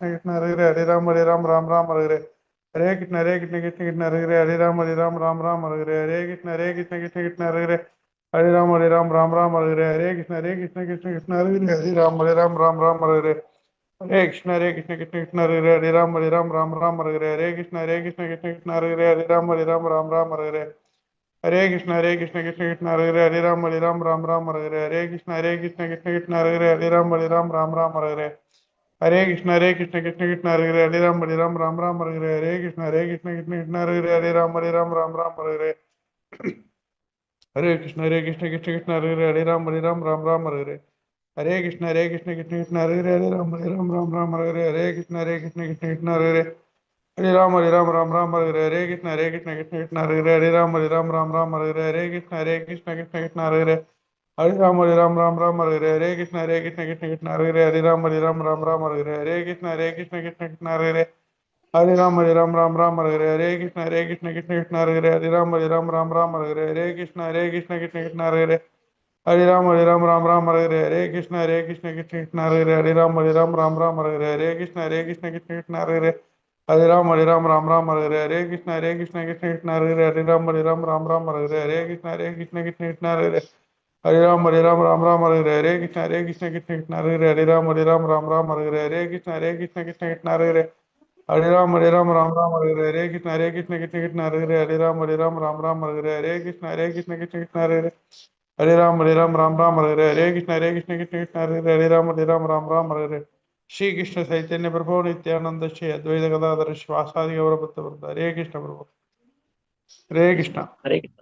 कृष्ण हरे राम राम हरे हरे कृष्ण हरे राम राम हरे हरे कृष्ण हरे राम हरे हरे कृष्ण हरे राम हरे हरे कृष्ण हरे राम हरे हरे कृष्ण हरे राम हरे हरे कृष्ण हरे राम हरे हरे कृष्ण हरे राम हरे हरे कृष्ण हरे राम हरे हरे कृष्ण हरे राम हरे हरे कृष्ण हरे राम हरे हरे कृष्ण कृष्ण हरे राम हरे कृष्ण हरे राम हरे कृष्ण हरे राम हरे कृष्ण हरे कृष्ण हरे राम कृष्ण हरे हरे कृष्ण हरे राम हरे कृष्ण हरे राम हरे कृष्ण हरे राम हरे कृष्ण हरे राम हरे कृष्ण हरे कृष्ण हरे राम कृष्ण हरे कृष्ण हरे कृष्ण हरे श्री कृष्ण चैतन्य प्रभु नित्यानंद श्री अद्वैत गदाधर श्रीवासादि गौरभक्तवृंद हरे कृष्ण प्रभु हरे कृष्ण हरे कृष्ण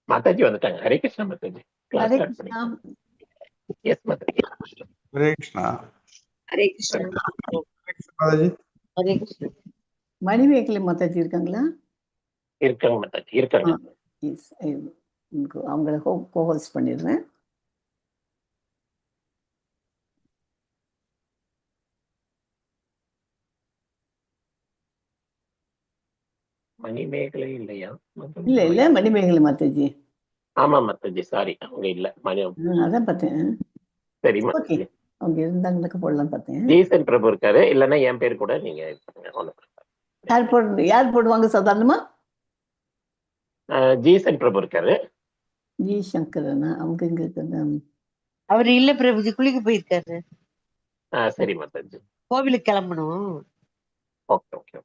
माताजी வந்துட்டாங்க. ஹரே கிருஷ்ணா மாதாஜி. கிளாஸ் हरे ஸ்டார்ட் कृष्णा பண்ணிக்கலாம். எஸ் மாதாஜி. हरे कृष्ण हरे कृष्ण माताजी हरे कृष्ण மணிமேகலை மாதாஜி இருக்காங்களா? இருக்காங்க மாதாஜி, இருக்காங்க. எஸ், அவங்கள கோஹோஸ்ட் பண்ணிடுறேன். மணிமேகலை இல்லையா? இல்ல மணிமேகலை மாதாஜி. ஆமா மாதாஜி, சாரி அவங்க இல்ல. அதான் பார்த்தேன். சரி ஓகே, மாதாஜி. அவங்க இருந்தாங்கன்னாக்க போடலாம் பார்த்தேன். ஜீசன் பிரபு இருக்காரு, இல்லைன்னா என் பேர் கூட நீங்க யார் போடுவாங்க சாதாரணமா? ஜீசன் பிரபு இருக்காரு. ஜி சங்கரனா? அவங்க எங்க இருக்காங்க? அவர் இல்ல பிரபுஜி, குளிக்க போயிருக்காரு. சரி மாதாஜி, கோவிலுக்கு கிளம்பணும். Okay okay.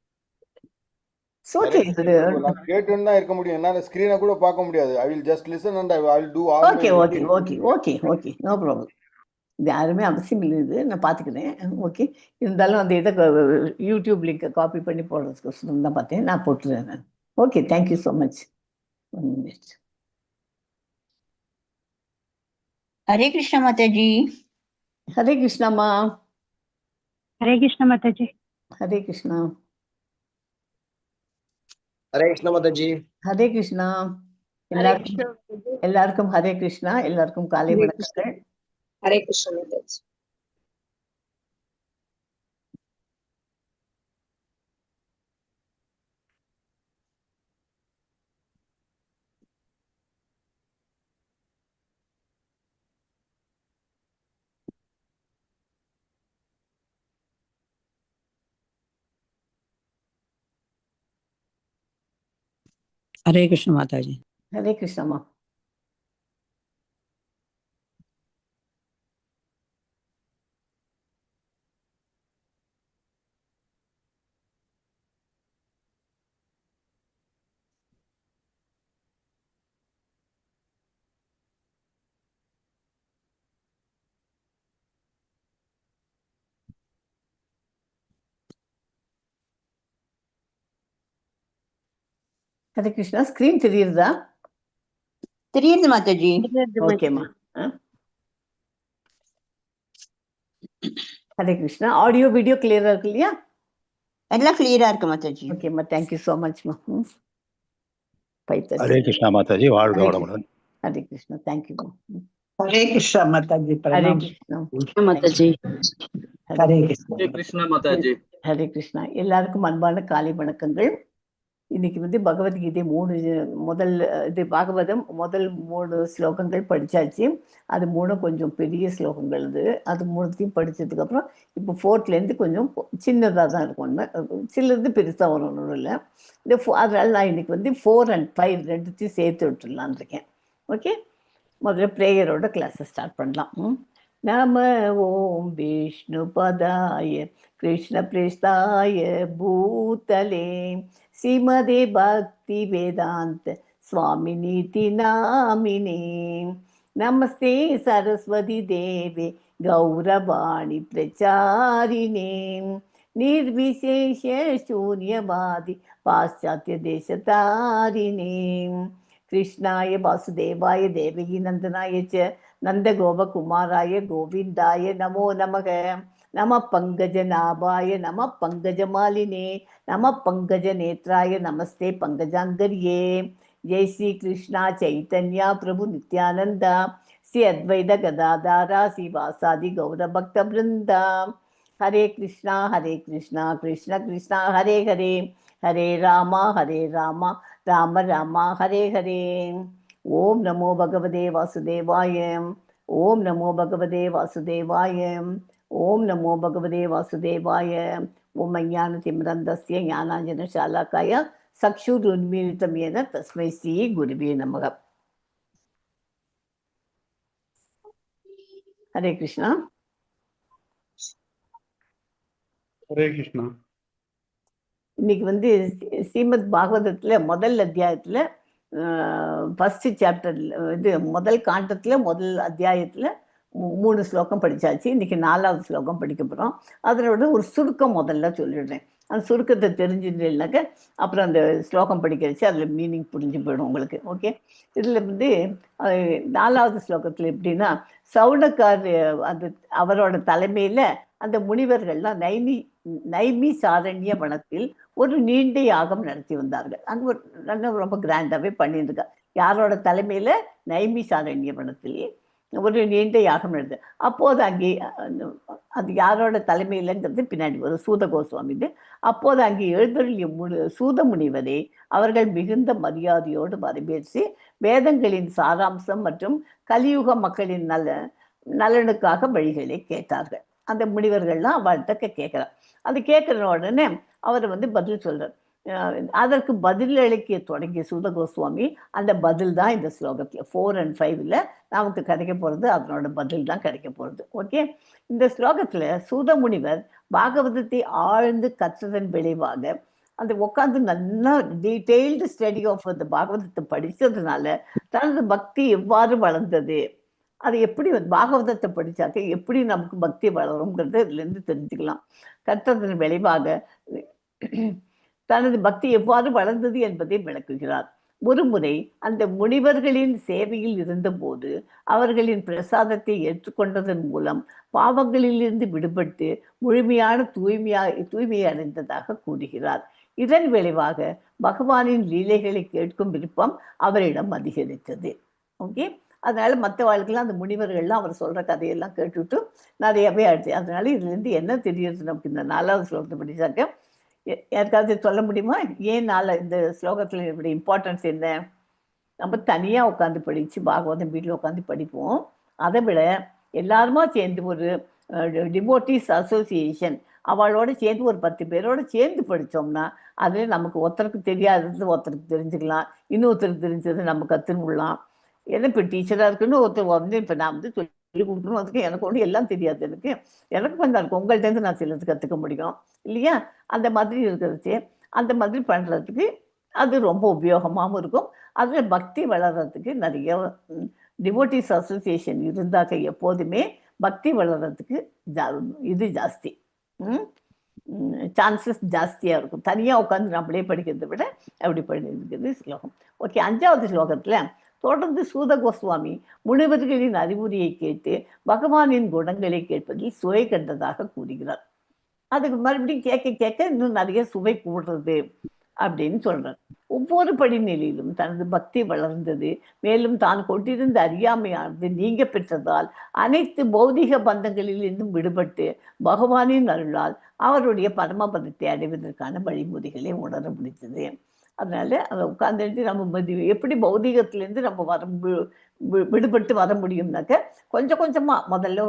ஓகே, நான் கேட்டுன்னு தான் இருக்க முடியும். என்னால ஸ்கிரீனை கூட பார்க்க முடியாது. I will just listen and I will do all okay okay okay okay okay, no problem. இது யாருமே அவசியம் இல்லை, இது நான் பார்த்துக்கிறேன். ஓகே, இருந்தாலும் அந்த இதை யூடியூப் லிங்கை காப்பி பண்ணி போடுறதுக்கு தான் பார்த்தேன். நான் போட்டுறேன் நான். Okay, thank you so much. 1 minute. हरे कृष्ण माताजी। हरे कृष्णा माँ। हरे कृष्ण माताजी। हरे कृष्णा। हरे कृष्ण माताजी। हरे कृष्णा. எல்லாருக்கும் ஹரே கிருஷ்ணா. எல்லாருக்கும் காலை வணக்கங்கள். हरे कृष्ण माताजी। हरे कृष्ण माताजी। हरे कृष्णा माँ। ஹரே கிருஷ்ணா. ஸ்கிரீன் தெரியுதா? தெரியுது மாதாஜி. ஓகேம்மா. ஹரே கிருஷ்ணா. ஆடியோ வீடியோ கிளியரா இருக்கு இல்லையா? எல்லாம் கிளியரா இருக்கு மாதாஜி. ஓகேம்மா, தேங்க்யூ ஸோ மச்மா. हरे कृष्णा माताजी, வாழ்க வளமுடன். ஹரே கிருஷ்ணா, தேங்க்யூ. हरे कृष्णा माताजी, हरे प्रणाम। कृष्णा माताजी। हरे कृष्णा। हरे कृष्णा माताजी। ஹரே கிருஷ்ணா. எல்லாருக்கும் அன்பான காலை வணக்கங்கள். இன்னைக்கு வந்து பகவத்கீதை முதல் இது பாகவதம் முதல் 3 ஸ்லோகங்கள் படிச்சாச்சு. அது 3 கொஞ்சம் பெரிய ஸ்லோகங்கள் அது 3த்தையும் படிச்சதுக்கப்புறம் இப்போ 4லேருந்து கொஞ்சம் சின்னதாக தான் இருக்கும். சிலது பெருசாக வரும் நடுவில். அதனால நான் இன்னைக்கு வந்து 4 and 5 ரெண்டுத்தையும் சேர்த்து விட்டுடலான்னு இருக்கேன். ஓகே, முதல்ல ப்ரேயரோட கிளாஸை ஸ்டார்ட் பண்ணலாம். நம ஓம் விஷ்ணு பதாய கிருஷ்ண பிரேஷ்டாய பூதலே ஸ்ரீமதே பக்தி வேதாந்த சுவாமி நீதி நாமினே நமஸ்தே சரஸ்வதி தேவே கௌரவாணி பிரச்சாரிணே निर्विशेष शून्यवादी पाश्चात्य देशतारिणे कृष्णाय वासुदेवाय देवकी नंदनाय च नंदगोपकुमाराय गोविंदाय नमो नमः नमः पंकजनाभाय नमः पंकजमालिने नमः पंकजनेत्राय नमस्ते पंकजांगर्ये जय श्री कृष्णा चैतन्य प्रभु नित्यानंद श्री अद्वैत गदाधारा श्रीवासादि गौर भक्त वृंदा हरे कृष्णा कृष्ण कृष्ण हरे हरे हरे राम राम राम हरे हरे ओम नमो भगवते वासुदेवाय ओम नमो भगवते वासुदेवाय ओम नमो भगवते वासुदेवाय ओम ज्ञानतिमिरन्धस्य ज्ञानाञ्जनशालाकाय चक्षुरुन्मीलितं येन तस्मै श्री गुरुवे नमः. हरे कृष्णा. ஹரே கிருஷ்ணா. இன்னைக்கு வந்து ஸ்ரீமத் பாகவதத்துல முதல் அத்தியாயத்துல ஃபர்ஸ்ட் சாப்டர்ல இது முதல் காண்டத்துல முதல் அத்தியாயத்துல 3 ஸ்லோகம் படிச்சாச்சு. இன்னைக்கு 4வது ஸ்லோகம் படிக்க போறோம். அதனோட ஒரு சுருக்கம் முதல்ல சொல்லிடுறேன். அந்த சுருக்கத்தை தெரிஞ்சுட்டேன்னாக்க அப்புறம் அந்த ஸ்லோகம் படிக்கிறச்சு அதில் மீனிங் புரிஞ்சு போயிடும் உங்களுக்கு. ஓகே, இதில் வந்து 4வது ஸ்லோகத்தில் எப்படின்னா சவுனக்கார் அவரோட தலைமையில் அந்த முனிவர்கள்லாம் நைமி சாரண்ய வனத்தில் ஒரு நீண்ட யாகம் நடத்தி வந்தார்கள். அங்கே ஒரு ரொம்ப கிராண்டாகவே பண்ணியிருக்கா. யாரோட தலைமையில்? நைமி சாரண்ய வனத்தில் ஒரு நீண்ட யாகம் நடந்தது. அப்போது அங்கே அது யாரோட தலைமையிலங்கிறது பின்னாடி ஒரு சூத கோஸ்வாமி இது. அப்போது அங்கே எழுந்தருளிய சூத முனிவரை அவர்கள் மிகுந்த மரியாதையோடு வரவேற்று வேதங்களின் சாராம்சம் மற்றும் கலியுக மக்களின் நலனுக்காக வழிகளை கேட்டார்கள். அந்த முனிவர்கள்லாம் அவர்கிட்ட கேட்குறார். அது கேட்குற உடனே அவர் வந்து பதில் சொல்றார். அதற்கு பதிலளிக்க தொடங்கிய சூத கோஸ்வாமி அந்த பதில் தான் இந்த ஸ்லோகத்தில் 4 and 5ல் நமக்கு கிடைக்க போகிறது. அதனோட பதில் தான் கிடைக்க போகிறது. ஓகே, இந்த ஸ்லோகத்தில் சூத முனிவர் பாகவதத்தை ஆழ்ந்து கற்றதன் விளைவாக அந்த உட்காந்து நல்லா டீட்டெயில்டு ஸ்டடி ஆஃப் அந்த பாகவதத்தை படித்ததுனால தனது பக்தி எவ்வாறு வளர்ந்தது, அது எப்படி பாகவதத்தை படித்தாக்க எப்படி நமக்கு பக்தி வளருங்கிறத இதுலேருந்து தெரிஞ்சுக்கலாம். கற்றதன் விளைவாக தனது பக்தி எவ்வாறு வளர்ந்தது என்பதை விளக்குகிறார். ஒருமுறை அந்த முனிவர்களின் சேவையில் இருந்தபோது அவர்களின் பிரசாதத்தை ஏற்றுக்கொண்டதன் மூலம் பாவங்களிலிருந்து விடுபட்டு முழுமையான தூய்மையை அடைந்ததாக கூறுகிறார். இதன் விளைவாக பகவானின் லீலைகளை கேட்கும் விருப்பம் அவரிடம் அதிகரித்தது. ஓகே, அதனால மற்ற வாழ்க்கைலாம் அந்த முனிவர்கள்லாம் அவர் சொல்ற கதையெல்லாம் கேட்டுவிட்டு நிறையவே ஆயிடுச்சு. அதனால இதுலேருந்து என்ன தெரியுது நமக்கு இந்த 4வது ஸ்லோகத்தை படிச்சாக்க யாருக்காவது சொல்ல முடியுமா? ஏன் இந்த ஸ்லோகத்தில் இப்படி இம்பார்ட்டன்ஸ் என்ன? நம்ம தனியாக உட்காந்து படித்து பாகவதம் வீட்டில் உட்காந்து படிப்போம். அதை விட எல்லாருமா சேர்ந்து ஒரு டிவோட்டிஸ் அசோசியேஷன் அவளோட சேர்ந்து ஒரு 10 பேரோட சேர்ந்து படித்தோம்னா அதில் நமக்கு ஒருத்தருக்கு தெரியாதது ஒருத்தருக்கு தெரிஞ்சுக்கலாம், இன்னொருத்தருக்கு தெரிஞ்சது நம்ம கற்றுக்கலாம். ஏன்னா இப்போ டீச்சராக இருக்குன்னு ஒருத்தர் வந்து இப்போ நான் வந்து சொல்லி கொடுக்கணும், அதுக்கு எனக்கு ஒன்று எல்லாம் தெரியாது. எனக்கு கொஞ்சம் இருக்கும், உங்கள்கிட்டருந்து நான் சிலது கற்றுக்க முடியும் இல்லையா? அந்த மாதிரி இருக்கிறது, அந்த மாதிரி பண்ணுறதுக்கு அது ரொம்ப உபயோகமாகவும் இருக்கும். அதில் பக்தி வளர்கிறதுக்கு நிறைய டிவோட்டிஸ் அசோசியேஷன் இருந்தாக்க எப்போதுமே பக்தி வளர்கிறதுக்கு இது ஜாஸ்தி, சான்சஸ் ஜாஸ்தியாக இருக்கும். தனியாக உட்காந்து நம்மளே படிக்கிறத விட அப்படி படிக்கிறது ஸ்லோகம். ஓகே, 5வது ஸ்லோகத்தில் தொடர்ந்து சூத கோஸ்வாமி முனிவர்களின் அறிவுரையை கேட்டு பகவானின் குணங்களை கேட்பதில் சுவை கண்டதாக கூறுகிறார். அதுக்கு மறுபடியும் கேட்க இன்னும் நிறைய சுவை கூடுறது அப்படின்னு சொல்றார். ஒவ்வொரு படிநிலையிலும் தனது பக்தி வளர்ந்தது. மேலும் தான் கொண்டிருந்த அறியாமையானது நீங்க பெற்றதால் அனைத்து பௌதிக பந்தங்களிலிருந்தும் விடுபட்டு பகவானின் அருளால் அவருடைய பரமபதத்தை அடைவதற்கான வழிமுறைகளை உணர முடித்தது. அதனால அதை உட்காந்துட்டு நம்ம எப்படி பௌதீகத்திலேருந்து நம்ம விடுபட்டு வர முடியும்னாக்க கொஞ்சம் கொஞ்சமாக முதல்ல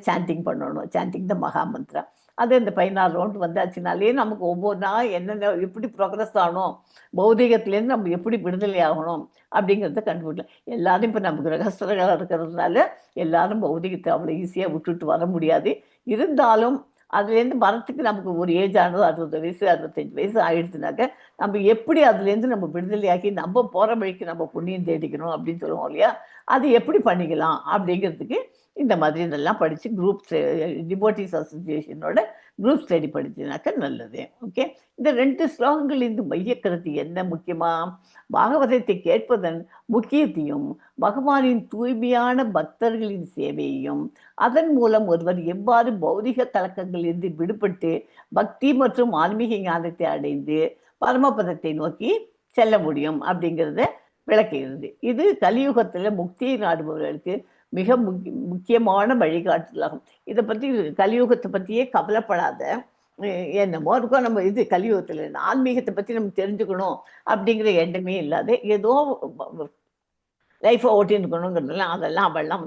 சாண்டிங் பண்ணணும். சாண்டிங் த மகா மந்த்ரா. அது இந்த 16 ரவுண்ட் வந்தாச்சுனாலே நமக்கு ஒவ்வொரு நாள் என்னென்ன எப்படி ப்ரோக்ரஸ் ஆகணும், பௌதீகத்திலேருந்து நம்ம எப்படி விடுதலை ஆகணும் அப்படிங்கிறத கண்டுபிடிக்கலாம். எல்லாரும் இப்போ நம்ம கிரகஸ்தர்களாக இருக்கிறதுனால எல்லாரும் பௌதீகத்தை அவ்வளோ ஈஸியாக விட்டுட்டு வர முடியாது. இருந்தாலும் அதுலேருந்து வரத்துக்கு நமக்கு ஒரு ஏஜ் ஆனது 60 வயசு 65 வயசு ஆயிடுச்சுனாக்க நம்ம எப்படி அதுலேருந்து நம்ம விடுதலையாக்கி நம்ம போகிற வழிக்கு நம்ம புண்ணியம் தேடிக்கணும் அப்படின்னு சொல்லுவோம் இல்லையா, அது எப்படி பண்ணிக்கலாம் அப்படிங்கிறதுக்கு இந்த மாதிரி இதெல்லாம் படித்து குரூப் டிவோட்டீஸ் அசோசியேஷனோட குரூப் ஸ்டடி படிச்சுனாக்க நல்லது. ஓகே, இந்த 2 ஸ்லோகங்களிலிருந்து மையக்கருத்து என்ன முக்கியமா? பாகவதத்தை கேட்பதன் முக்கியத்தையும் பகவானின் தூய்மையான பக்தர்களின் சேவையையும் அதன் மூலம் ஒருவர் எவ்வாறு பௌதிக கலக்கங்களிலிருந்து விடுபட்டு பக்தி மற்றும் ஆன்மீக ஞானத்தை அடைந்து பரமபதத்தை நோக்கி செல்ல முடியும் அப்படிங்கிறத விளக்குகிறது. இது கலியுகத்தில் முக்தியை நாடுபவர்களுக்கு மிக முக்கியமான வழிகாட்டுதலாகும். இதை பற்றி கலியுகத்தை பற்றியே கவலைப்படாத, என்னமோ இருக்கும் நம்ம இது கலியுகத்தில் ஆன்மீகத்தை பற்றி நம்ம தெரிஞ்சுக்கணும் அப்படிங்கிற எண்ணமே இல்லாத ஏதோ லைஃப்பை ஓட்டின்னு அதெல்லாம் அவெல்லாம்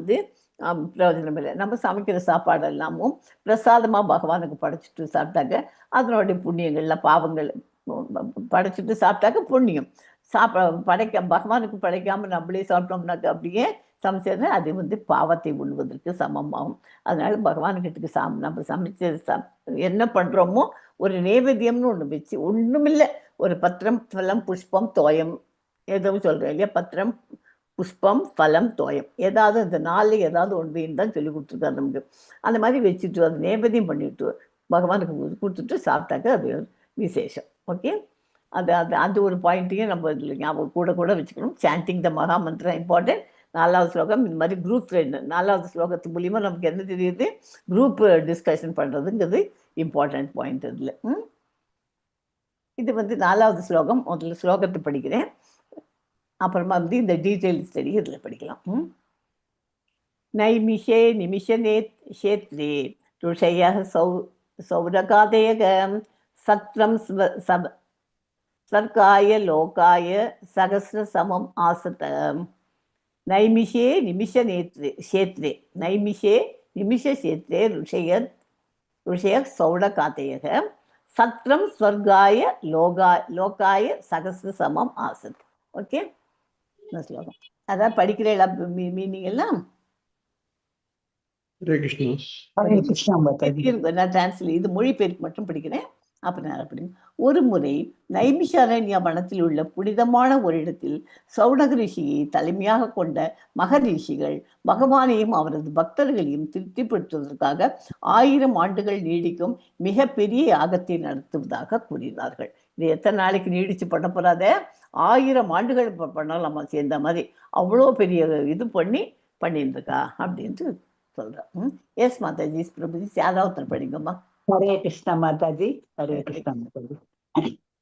பிரயோஜனம் இல்லை. நம்ம சமைக்கிற சாப்பாடு எல்லாமும் பிரசாதமாக பகவானுக்கு படைச்சிட்டு சாப்பிட்டாக்க அதனுடைய புண்ணியங்கள்லாம் பாவங்கள் படைச்சிட்டு சாப்பிட்டாக்க புண்ணியம். பகவானுக்கு படைக்காமல் நம்மளே சாப்பிட்டோம்னாக்க அப்படியே சமைச்சது அது பாவத்தை உண்ணுவதற்கு சமமாகும். அதனால பகவானுக்கிட்ட நம்ம சமைச்ச என்ன பண்ணுறோமோ ஒரு நைவேத்தியம்னு ஒன்று வச்சு ஒன்றுமில்லை, ஒரு பத்திரம் பலம் புஷ்பம் தோயம் ஏதோ சொல்கிறேன் இல்லையா, பத்திரம் புஷ்பம் பலம் தோயம் ஏதாவது இந்த 4 ஏதாவது ஒன்றையும் தான் சொல்லி கொடுத்துருக்காரு நமக்கு. அந்த மாதிரி வச்சுட்டு அது நைவேத்தியம் பண்ணிவிட்டு பகவானுக்கு கொடுத்துட்டு சாப்பிட்டாக்க அது விசேஷம். ஓகே, அந்த ஒரு பாயிண்ட்டையும் நம்ம ஞாபகம் கூட வச்சுக்கணும். சாண்டிங் த மகா மந்த்ரா இம்பார்ட்டன்ட். 4வது ஸ்லோகம் இந்த மாதிரி குரூப் 4வது ஸ்லோகத்து மூலியமாக நமக்கு என்ன தெரியுது, குரூப் டிஸ்கஷன் பண்ணுறதுங்கிறது இம்பார்ட்டன்ட் பாயிண்ட். இதில் இது 4வது ஸ்லோகம். முதல்ல ஸ்லோகத்தை படிக்கிறேன், அப்புறமா இந்த டீட்டெயில் ஸ்டடி இதில் படிக்கலாம். நைமிஷே நிமிஷனே க்ஷேத்ரே ருஷய சௌரகாதயக சத்ரம் ஸ்வர்காய லோகாய சகஸ்ர சமம் ஆசத. நைமிஷே நிமிஷ க்ஷேத்ரே நைமிஷே நிமிஷ க்ஷேத்ரே ருஷய சௌரகாதயக சத்ரம் ஸ்வர்காய லோகாய சகஸ்ர சமம் ஆசத். ஓகே, ஸ்லோகம் அதான் படிக்கிற மீனிங் எல்லாம். நான் டிரான்ஸ்லேட் இது மொழிபெயர்ப்பு மட்டும் படிக்கிறேன். அப்படி ஒரு முறை நைமிஷாரண்ய வனத்தில் உள்ள புனிதமான ஒரு இடத்தில் சௌனக ரிஷியை தலைமையாக கொண்ட மகரிஷிகள் பகவானையும் அவரது பக்தர்களையும் திருப்திப்படுத்துவதற்காக 1000 ஆண்டுகள் நீடிக்கும் மிக பெரிய யாகத்தை நடத்துவதாக கூறினார்கள். இது எத்தனை நாளைக்கு நீடிச்சு பண்ண போறாத, 1000 ஆண்டுகள் பண்ணலாமா சேர்ந்த மாதிரி அவ்வளோ பெரிய இது பண்ணியிருந்துக்கா அப்படின்ட்டு சொல்றேன். எஸ் மாதாஜி, பிரபுஜி யாராவது படிங்கம்மா. ஹரே கிருஷ்ணா மாதாஜி. ஹரே கிருஷ்ணா மாதாஜி.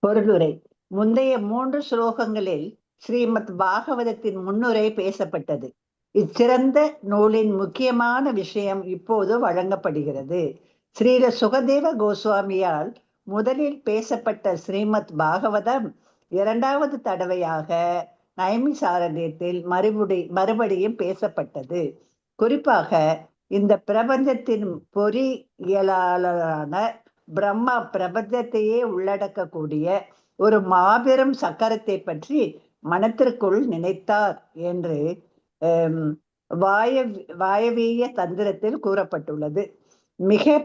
பொருளுரை. முந்தைய 3 ஸ்லோகங்களில் ஸ்ரீமத் பாகவதத்தின் முன்னுரை பேசப்பட்டது. இச்சிறந்த நூலின் முக்கியமான விஷயம் இப்போது வழங்கப்படுகிறது. ஸ்ரீல சுகதேவ கோஸ்வாமியால் முதலில் பேசப்பட்ட ஸ்ரீமத் பாகவதம் 2வது தடவையாக நைமிசாரண்யத்தில் மறுபடியும் பேசப்பட்டது. குறிப்பாக இந்த பிரபஞ்சத்தின் பொறியியலாளரான பிரம்மா பிரபஞ்சத்தையே உள்ளடக்கக்கூடிய ஒரு மாபெரும் சக்கரத்தை பற்றி மனத்திற்குள் நினைத்தார் என்று வாயவீய தந்திரத்தில் கூறப்பட்டுள்ளது. மிக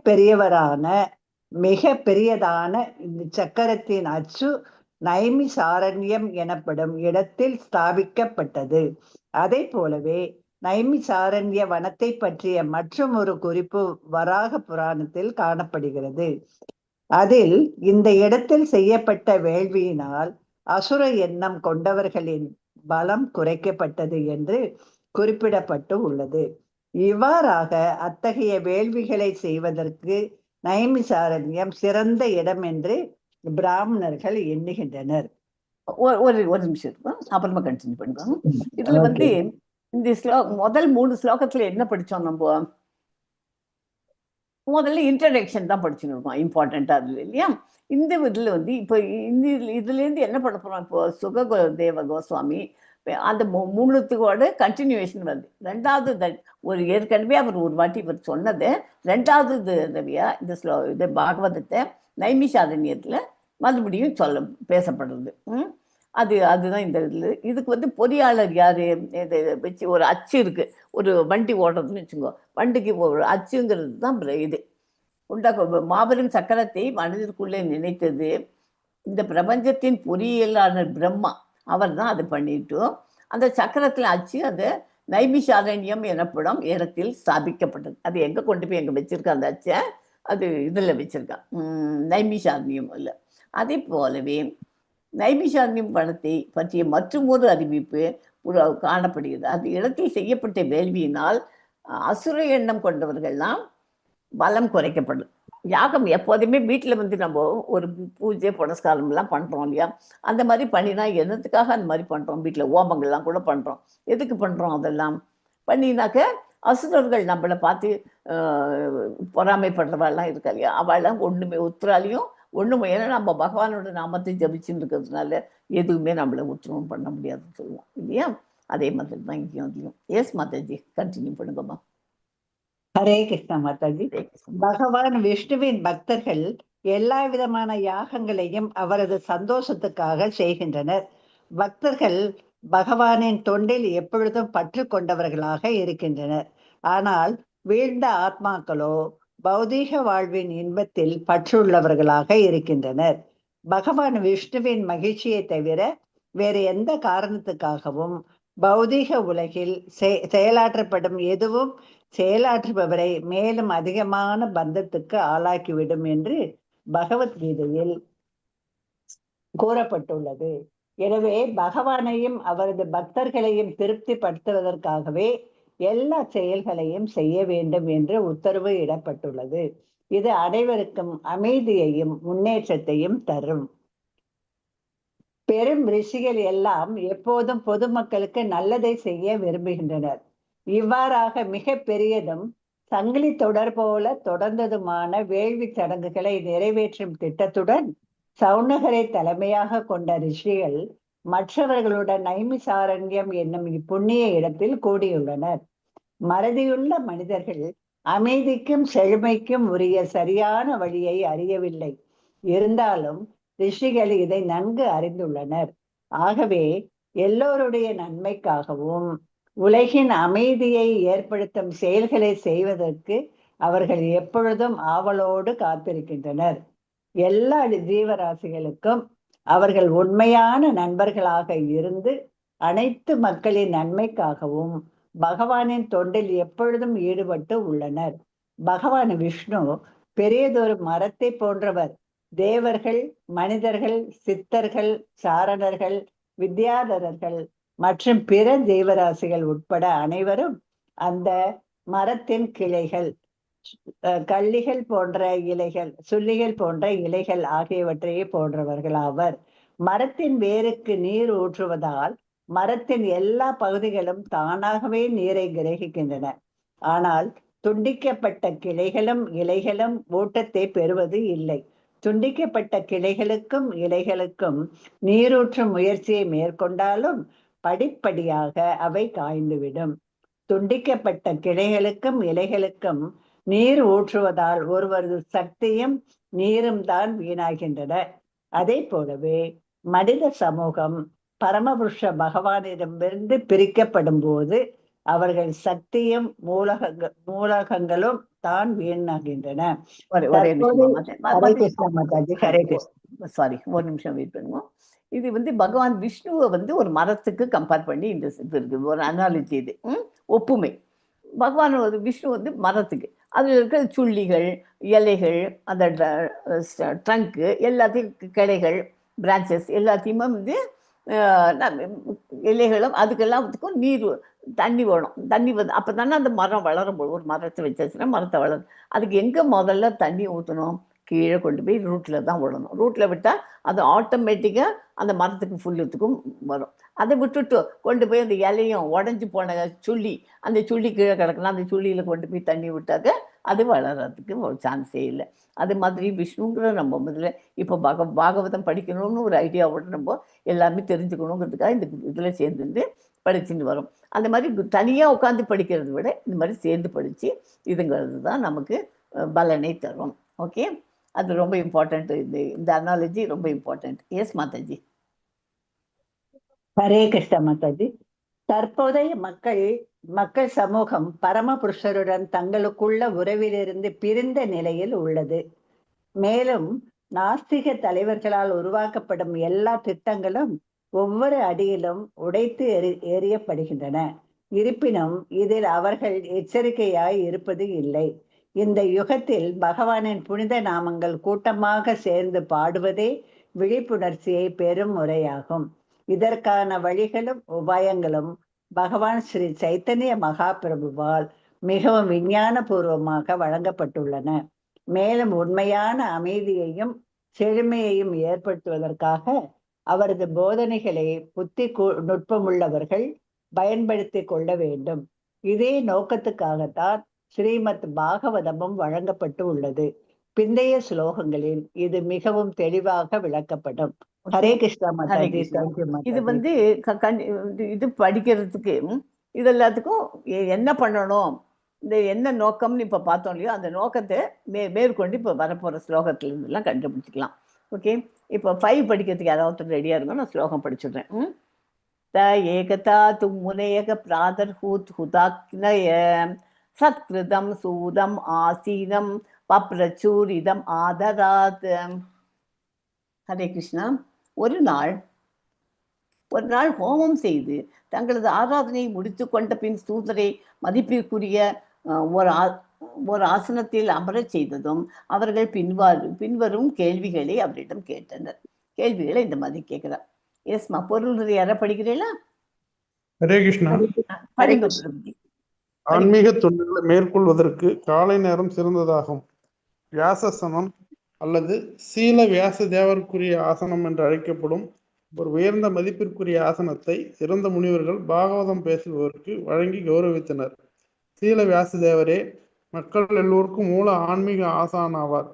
பெரியதான இந்த சக்கரத்தின் அச்சு நைமிசாரண்யம் எனப்படும் இடத்தில் ஸ்தாபிக்கப்பட்டது. அதை போலவே நைமிசாரண்ய வனத்தை பற்றிய மற்றும் ஒரு குறிப்பு வராக புராணத்தில் காணப்படுகிறது. அதில் இந்த இடத்தில் செய்யப்பட்ட வேள்வியினால் அசுர எண்ணம் கொண்டவர்களின் பலம் குறைக்கப்பட்டது என்று குறிப்பிடப்பட்டு உள்ளது. இவ்வாறாக அத்தகைய வேள்விகளை செய்வதற்கு நைமிசாரண்யம் சிறந்த இடம் என்று பிராமணர்கள் எண்ணுகின்றனர். ஒரு நிமிஷம் இருக்கும், அப்புறமா கண்டினியூ பண்ணுவோம். இதுல இந்த முதல் 3 ஸ்லோகத்துல என்ன படிச்சோம் நம்ம? முதல்ல இன்ட்ரடக்ஷன் தான் படிச்சுன்னு இருக்கோம், இம்பார்ட்டண்ட்டாக அதில் இல்லையா. இந்த இதில் வந்து இப்போ இந்த இதுலேருந்து என்ன பண்ண போகிறோம், இப்போ சுகதேவ கோஸ்வாமி அந்த மூணுத்துக்கோட கண்டினியூவேஷன் வருது. ரெண்டாவது ஒரு ஏற்கனவே அவர் ஒரு வாட்டி இவர் சொன்னது, ரெண்டாவது தடவையா இந்த பாகவதத்தை நைமிஷாரண்யத்தில் மறுபடியும் பேசப்படுறது. அதுதான் இந்த இதில். இதுக்கு வந்து பொறியாளர் யார், இதை வச்சு ஒரு அச்சு இருக்குது, ஒரு வண்டி ஓடுறதுன்னு வச்சுக்கோ, வண்டிக்கு ஒரு அச்சுங்கிறது தான் இது மாபெரும் சக்கரத்தை மனதிற்குள்ளே நினைத்தது இந்த பிரபஞ்சத்தின் பொறியியலாளர் பிரம்மா, அவர் தான் அது பண்ணிட்டு அந்த சக்கரத்தில் அச்சு அது நைமிஷாரண்யம் எனப்படும் இடத்தில் ஸ்தாபிக்கப்பட்டது. அது எங்கே கொண்டு போய் எங்கே வச்சிருக்கா அந்த அச்சை, அது இதில் வச்சிருக்கான், நைமிஷாரண்யம் இல்லை. அதே போலவே நைமிஷாரண்யம் படத்தை பற்றிய மற்றும் ஒரு அறிவிப்பு காணப்படுகிறது. அது இடத்தில் செய்யப்பட்ட வேள்வியினால் அசுர எண்ணம் கொண்டவர்கள்லாம் பலம் குறைக்கப்படும். யாகம் எப்போதுமே வீட்டில் வந்து நம்ம ஒரு பூஜை புனஸ்காரம்லாம் பண்ணுறோம் இல்லையா, அந்த மாதிரி பண்ணினா என்னத்துக்காக அந்த மாதிரி பண்ணுறோம், வீட்டில் ஓமங்கள்லாம் கூட பண்ணுறோம், எதுக்கு பண்ணுறோம், அதெல்லாம் பண்ணினாக்க அசுரர்கள் நம்மளை பார்த்து பொறாமைப்படுறவாள்லாம் இருக்கா இல்லையா, அவள்லாம் ஒன்றுமே உத்தராலையும் ஒன்றுமே, ஏன்னா நம்ம பகவானோட நாமத்தை ஜபிச்சுன்னு இருக்கிறதுனால எதுவுமே நம்மளை உத்தரவும் பண்ண முடியாதுன்னு சொல்லுவோம் இல்லையா. அதே மாதிரி தான் இங்கேயும் அதுலையும். எஸ் மாதாஜி, கண்டினியூ பண்ணுங்கம்மா. ஹரே கிருஷ்ணா மாதாஜி. பகவான் விஷ்ணுவின் பக்தர்கள் எல்லா விதமான யாகங்களையும் அவரது சந்தோஷத்துக்காக செய்கின்றனர். பக்தர்கள் பகவானின் தொண்டில் எப்பொழுதும் பற்று கொண்டவர்களாக இருக்கின்றனர். ஆனால் வீழ்ந்த ஆத்மாக்களோ பௌதீக வாழ்வின் இன்பத்தில் பற்றுள்ளவர்களாக இருக்கின்றனர். பகவான் விஷ்ணுவின் மகிழ்ச்சியை தவிர வேறு எந்த காரணத்துக்காகவும் பௌதீக உலகில் செயலாற்றப்படும் எதுவும் செயலாற்றுபவரை மேலும் அதிகமான பந்தத்துக்கு ஆளாக்கிவிடும் என்று பகவத்கீதையில் கூறப்பட்டுள்ளது. எனவே பகவானையும் அவரது பக்தர்களையும் திருப்திப்படுத்துவதற்காகவே எல்லா செயல்களையும் செய்ய வேண்டும் என்று உத்தரவு இடப்பட்டுள்ளது. இது அனைவருக்கும் அமைதியையும் முன்னேற்றத்தையும் தரும். பெரும் ரிஷிகள் எல்லாம் எப்போதும் பொதுமக்களுக்கு நல்லதை செய்ய விரும்புகின்றனர். இவ்வாறாக மிக பெரியதும் சங்கிலி தொடர் போல தொடர்ந்ததுமான வேள்வி சடங்குகளை நிறைவேற்றும் திட்டத்துடன் சௌனகரை தலைமையாக கொண்ட ரிஷிகள் மற்றவர்களுடன் நைமிசாரண்யம் என்னும் இப்புண்ணிய இடத்தில் கூடியுள்ளனர். மறதியுள்ள மனிதர்கள் அமைதிக்கும் செழுமைக்கும் உரிய சரியான வழியை அறியவில்லை. இருந்தாலும் ரிஷிகள் இதை நன்கு அறிந்துள்ளனர். ஆகவே எல்லோருடைய நன்மைக்காகவும் உலகின் அமைதியை ஏற்படுத்தும் செயல்களை செய்வதற்கு அவர்கள் எப்பொழுதும் ஆவலோடு காத்திருக்கின்றனர். எல்லா ஜீவராசிகளுக்கும் அவர்கள் உண்மையான நண்பர்களாக இருந்து அனைத்து மக்களின் நன்மைக்காகவும் பகவானின் தொண்டில் எப்பொழுதும் ஈடுபட்டு உள்ளனர். பகவான் விஷ்ணு பெரியதொரு மரத்தை போன்றவர். தேவர்கள், மனிதர்கள், சித்தர்கள், சாரணர்கள், வித்யாதரர்கள் மற்றும் பிற ஜீவராசிகள் உட்பட அனைவரும் அந்த மரத்தின் கிளைகள், கள்ளிகள் போன்ற இலைகள், சுள்ளிகள் போன்ற இலைகள் ஆகியவற்றையே போன்றவர்கள் ஆவர். மரத்தின் வேருக்கு நீர் ஊற்றுவதால் மரத்தின் எல்லா பகுதிகளும் தானாகவே நீரை கிரகிக்கின்றன. ஆனால் துண்டிக்கப்பட்ட கிளைகளும் இலைகளும் ஊட்டத்தை பெறுவது இல்லை. துண்டிக்கப்பட்ட கிளைகளுக்கும் இலைகளுக்கும் நீரூற்றும் முயற்சியை மேற்கொண்டாலும் படிப்படியாக அவை காய்ந்துவிடும். துண்டிக்கப்பட்ட கிளைகளுக்கும் இலைகளுக்கும் நீர் ஊற்றுவதால் ஒருவரது சக்தியும் நீரும் தான் வீணாகின்றன. அதே போலவே மனித சமூகம் பரமபுருஷ பகவானிடமிருந்து பிரிக்கப்படும் போது அவர்கள் சக்தியும் மூலகங்களும் தான் வீணாகின்றன. சாரி, ஒரு நிமிஷம் வெயிட் பண்ணுவோம். இது வந்து பகவான் விஷ்ணுவை வந்து ஒரு மரத்துக்கு கம்பேர் பண்ணி இந்த இது இருக்குது, ஒரு அனாலஜி. இது ஒப்புமை. பகவான் விஷ்ணு வந்து மரத்துக்கு, அதில் இருக்கிற சுள்ளிகள், இலைகள், அந்த ட்ரங்க்கு எல்லாத்தையும், கிளைகள், பிரான்ச்சஸ் எல்லாத்தையுமே வந்து இலைகளும் அதுக்கெல்லாத்துக்கும் நீர், தண்ணி வேணும். தண்ணி வந்து அப்போ தானே அந்த மரம் வளரும். ஒரு மரத்தை வச்சாச்சுன்னா மரத்தை வளரும். அதுக்கு எங்கே முதல்ல தண்ணி ஊற்றணும்? கீழே கொண்டு போய் ரூட்டில் தான் விடணும். ரூட்டில் விட்டால் அது ஆட்டோமேட்டிக்காக அந்த மரத்துக்கு ஃபுல்லுத்துக்கும் வரும். அதை விட்டுட்டு கொண்டு போய் அந்த இலையும் உடஞ்சி போன சுள்ளி, அந்த சுள்ளி கீழே கிடக்கலாம், அந்த சுள்ளியில் கொண்டு போய் தண்ணி விட்டாக்க அது வளர்கிறதுக்கு ஒரு சான்ஸே இல்லை. அது மாதிரி விஷ்ணுங்கிற நம்ம முதல்ல இப்போ பாகவதம் படிக்கணும்னு ஒரு ஐடியாவோட நம்ம எல்லாமே தெரிஞ்சுக்கணுங்கிறதுக்காக இந்த இதில் சேர்ந்து படிச்சுட்டு வரோம். அந்த மாதிரி தனியாக உட்காந்து படிக்கிறத விட இந்த மாதிரி சேர்ந்து படித்து இதுங்கிறது தான் நமக்கு பலனை தரும். ஓகே, அது ரொம்ப இம்பார்ட்டண்ட். இந்த அனாலஜி ரொம்ப இம்பார்ட்டண்ட். எஸ் மாதாஜி. ஹரே கிருஷ்ண மாதாஜி. தற்போதைய மக்கள் சமூகம் பரமபுருஷருடன் தங்களுக்குள்ள உறவிலிருந்து பிரிந்த நிலையில் உள்ளது. மேலும் நாஸ்திக தலைவர்களால் உருவாக்கப்படும் எல்லா திட்டங்களும் ஒவ்வொரு அடியிலும் உடைத்து எறியப்படுகின்றன. இருப்பினும் இதில் அவர்கள் எச்சரிக்கையாய் இருப்பது இல்லை. இந்த யுகத்தில் பகவானின் புனித நாமங்கள் கூட்டமாக சேர்ந்து பாடுவதே விழிப்புணர்ச்சியை பெறும் முறையாகும். இதற்கான வழிகளும் உபாயங்களும் பகவான் ஸ்ரீ சைத்தன்ய மகாபிரபுவால் மிகவும் விஞ்ஞான பூர்வமாக வழங்கப்பட்டுள்ளன. மேலும் உண்மையான அமைதியையும் செழுமையையும் ஏற்படுத்துவதற்காக அவரது போதனைகளை புத்தி நுட்பமுள்ளவர்கள் பயன்படுத்தி கொள்ள வேண்டும். இதே நோக்கத்துக்காகத்தான் ஸ்ரீமத் பாகவதமும் வழங்கப்பட்டு உள்ளது. பிந்தைய ஸ்லோகங்களில் இது மிகவும் தெளிவாக விளக்கப்படும். ஹரே கிருஷ்ணா மாதாஜி. இது படிக்கிறதுக்கு இது எல்லாத்துக்கும் என்ன பண்ணணும், இந்த என்ன நோக்கம்னு இப்ப பார்த்தோம் இல்லையோ, அந்த நோக்கத்தை மேற்கொண்டு இப்ப வரப்போற ஸ்லோகத்துல இருந்தெல்லாம் கண்டுபிடிச்சிக்கலாம். ஓகே, இப்போ 5 படிக்கிறதுக்கு யாராவது ரெடியா இருக்கும்? நான் ஸ்லோகம் படிச்சுடுறேன். த ஏகதா தும் முனையக பிராதர்ஹூத் ஹுதாக்னய சத்கிருதம் சூதம் ஆசீனம் பப்ரச்சூரிதம் ஆதராத். ஹரே கிருஷ்ணா. ஒரு நாள் ஹோமம் செய்து தங்களது ஆராதனையை முடித்து கொண்ட பின் சூதரை மதிப்பிற்குரிய ஒரு ஆசனத்தில் அமரச் செய்ததும் அவர்கள் பின்வரும் கேள்விகளை அவரிடம் கேட்டனர். கேள்விகளை இந்த மாதிரி கேட்கிறார். எஸ்மா, பொருள் யார படிக்கிறீங்களா? ஹரே கிருஷ்ணா. ஆன்மீக தொண்டுகளை மேற்கொள்வதற்கு காலை நேரம் சிறந்ததாகும். வியாசாசனம் அல்லது சீல வியாச தேவருக்குரிய ஆசனம் என்று அழைக்கப்படும் ஒரு உயர்ந்த மதிப்பிற்குரிய ஆசனத்தை சிறந்த முனிவர்கள் பாகவதம் பேசுபவருக்கு வழங்கி கௌரவித்தனர். சீல வியாசதேவரே மக்கள் எல்லோருக்கும் மூல ஆன்மீக ஆசானாவார்.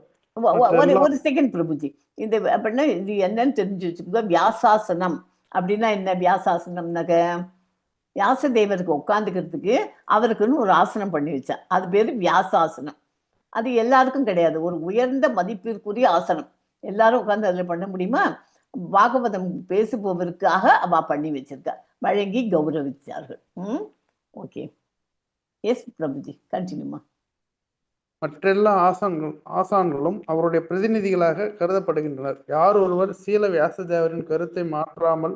ஒரு செகண்ட் பிரபுஜி, இந்த அப்படின்னா இது என்னன்னு தெரிஞ்சு வச்சுக்கோங்க. வியாசாசனம் அப்படின்னா என்ன? வியாசாசனம்னாக்க வியாசதேவருக்கு உட்காந்துக்கிறதுக்கு அவருக்குன்னு ஒரு ஆசனம் பண்ணி வச்சார். அது பேரு வியாசாசனம். அது எல்லாருக்கும் கிடையாது, ஒரு உயர்ந்த மதிப்பிற்குரிய ஆசனம். எல்லாரும் உட்காந்து அதில் பண்ண முடியுமா? பாகவதம் பேசுபவருக்காக அவ பண்ணி வச்சிருக்கா, வழங்கி கௌரவிச்சார்கள். ஓகே, எஸ் பிரபுஜி, கண்டினியூமா. மற்றெல்லா ஆசான்களும் அவருடைய பிரதிநிதிகளாக கருதப்படுகின்றனர். யார் ஒருவர் சீல வியாசதேவரின் கருத்தை மாற்றாமல்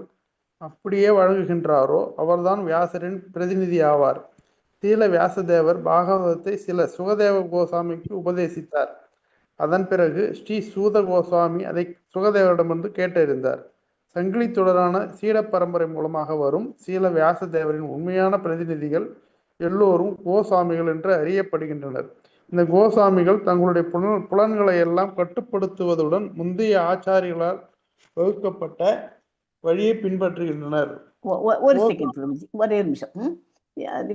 அப்படியே வழங்குகின்றாரோ அவர்தான் வியாசரின் பிரதிநிதி ஆவார். சீல வியாசதேவர் பாகவதத்தை சில சுகதேவ கோசாமிக்கு உபதேசித்தார். அதன் பிறகு ஸ்ரீ சூத கோஸ்வாமி அதை சுகதேவரிடமிருந்து கேட்டறிந்தார். சங்கிலி தொடரான சீட பரம்பரை மூலமாக வரும் சீல வியாசதேவரின் உண்மையான பிரதிநிதிகள் எல்லோரும் கோசாமிகள் என்று அறியப்படுகின்றனர். இந்த கோசாமிகள் தங்களுடைய புலன்களை எல்லாம் கட்டுப்படுத்துவதுடன் முந்தைய ஆச்சாரியர்களால் வகுக்கப்பட்ட வழியை பின்பற்றுகின்றனர். ஒரு செகண்ட், ஒரே நிமிஷம்.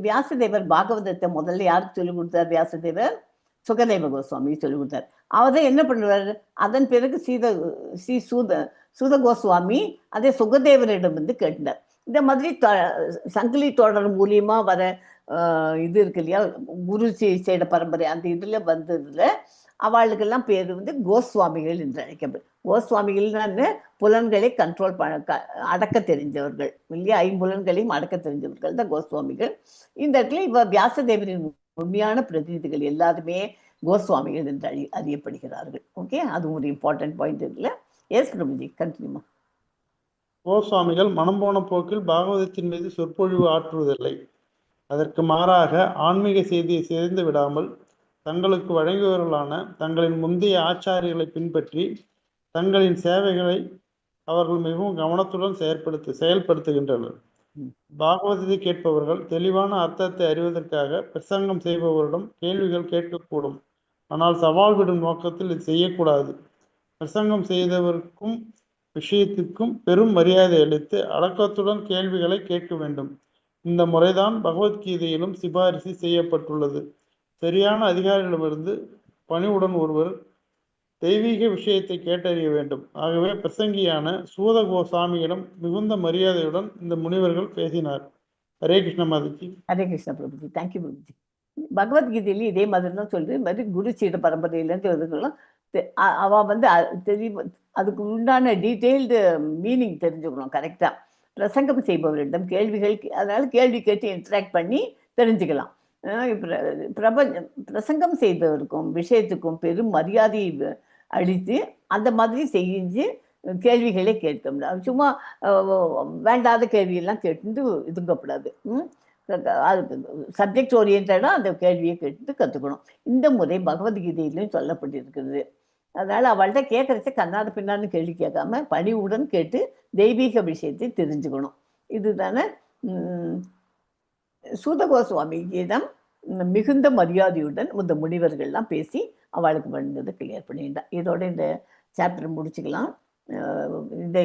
வியாசதேவர் பாகவதத்தை முதல்ல யாருக்கு சொல்லிக் கொடுத்தார்? வியாசதேவர் சுகதேவ கோஸ்வாமி சொல்லிக் கொடுத்தார். அவர் என்ன பண்ணுவார்? அதன் பிறகு ஸ்ரீ சூத கோஸ்வாமி அதே சுகதேவரிடம் வந்து கேட்டார். இந்த மாதிரி சங்கிலி தொடர் மூலியமா வர இது இருக்கு இல்லையா, குரு சீட பரம்பரை, அந்த இதுல வந்ததுல அவளுக்கெல்லாம் பேர் வந்து கோஸ்வாமிகள் என்று அழைக்கப்படும். கோஸ்வாமிகள்னு புலன்களை கண்ட்ரோல் அடக்க தெரிஞ்சவர்கள் இல்லையா, 5 புலன்களையும் அடக்க தெரிஞ்சவர்கள் தான் கோஸ்வாமிகள். இந்த இடத்துல இவ வியாசதேவரின் உண்மையான பிரதிநிதிகள் எல்லாருமே கோஸ்வாமிகள் என்று அறியப்படுகிறார்கள். ஓகே, அது ஒரு இம்பார்ட்டன்ட் பாயிண்ட் இருக்குல்ல. எஸ் பிரபுஜி, கண்டினியூமா. கோஸ்வாமிகள் மனம் போன போக்கில் பாகவதத்தின் மீது சொற்பொழிவு ஆற்றுவதில்லை. அதற்கு மாறாக ஆன்மீக செய்தியை சேர்ந்து விடாமல் தங்களுக்கு வழங்கியவர்களான தங்களின் முந்தைய ஆச்சாரியர்களை பின்பற்றி தங்களின் சேவைகளை அவர்கள் மிகவும் கவனத்துடன் செயல்படுத்துகின்றனர். பாகவதத்தை கேட்பவர்கள் தெளிவான அர்த்தத்தை அறிவதற்காக பிரசங்கம் செய்பவரிடம் கேள்விகள் கேட்கக்கூடும். ஆனால் சவால் விடும் நோக்கத்தில் இது செய்யக்கூடாது. பிரசங்கம் செய்தவருக்கும் விஷயத்திற்கும் பெரும் மரியாதை அளித்து அடக்கத்துடன் கேள்விகளை கேட்க வேண்டும். இந்த முறைதான் பகவத்கீதையிலும் சிபாரிசு செய்யப்பட்டுள்ளது. சரியான அதிகாரிகளிடமிருந்து பணிவுடன் ஒருவர் தெய்வீக விஷயத்தை கேட்டறிய வேண்டும். ஆகவே பிரசங்கியான சூத கோசாமியிடம் மிகுந்த மரியாதையுடன் இந்த முனிவர்கள் பேசினார். ஹரே கிருஷ்ண மாதாஜி. ஹரே கிருஷ்ண பிரபுஜி. தேங்க்யூ பிரபுஜி. பகவத்கீதையிலையும் இதே மாதிரி தான் சொல்றது. இது மாதிரி குரு சீட பரம்பரையிலேருந்து இதுக்கெல்லாம் அவள் வந்து அதுக்கு உண்டான டீட்டெயில்டு மீனிங் தெரிஞ்சுக்கணும் கரெக்டாக. பிரசங்கம் செய்பவரிடம் கேள்விகள், அதனால கேள்வி கேட்டு இன்ட்ராக்ட் பண்ணி தெரிஞ்சுக்கலாம். பிரசங்கம் செய்தவருக்கும் விஷயத்துக்கும் பெரும் மரியாதை அளித்து அந்த மாதிரி செஞ்சு கேள்விகளே கேட்க முடியாது. சும்மா வேண்டாத கேள்வியெல்லாம் கேட்டு இதுங்கக்கூடாது. அது சப்ஜெக்ட் ஓரியன்டாக அந்த கேள்வியை கேட்டு கற்றுக்கணும். இந்த முறை பகவத்கீதையிலையும் சொல்லப்பட்டிருக்கிறது. அதனால் அவள்கிட்ட கேட்குறச்ச கண்ணாடு பின்னான்னு கேள்வி கேட்காம பணிவுடன் கேட்டு தெய்வீக விஷயத்தை தெரிஞ்சுக்கணும். இதுதானே சூத கோஸ்வாமியிடம் மிகுந்த மரியாதையுடன் இந்த முனிவர்கள்லாம் பேசி அவளுக்கு வேண்டியதை கிளியர் பண்ணிட்டா. இதோட இந்த சாப்டர் முடிச்சுக்கலாம், இந்த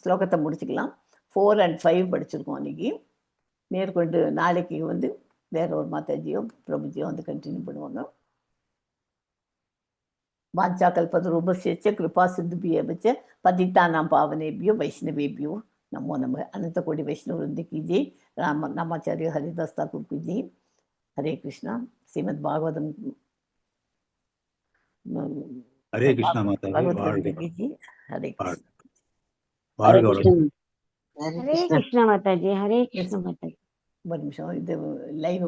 ஸ்லோகத்தை முடிச்சுக்கலாம். 4 and 5 படிச்சிருக்கோம் அன்றைக்கி. மேற்கொண்டு நாளைக்கு வந்து வேற ஒரு மாதாஜியோ பிரபுஜியோ வந்து கண்டினியூ பண்ணுவாங்க. வாஞ்சா கல்பதரூபஸ்ய கிருபா சிந்துபிய வச்ச பதித்தானாம் பாவனேபியோ வைஷ்ணவேபியோ நமோ நம. அனந்த கோடி வைஷ்ணவ वृंद की जय. रामाचार्य हरिदास ठाकुर की जय. हरे कृष्णा. श्रीमद् भागवतम ஹரே கிருஷ்ணா மாதாஜி. भगवत की जय. हरे कृष्ण. வாழ்க வளமுடன். ஹரே கிருஷ்ண மாதாஜி. ஹரே கிருஷ்ண மாதாஜி. ஒரு நிமிஷம், இது லைவ்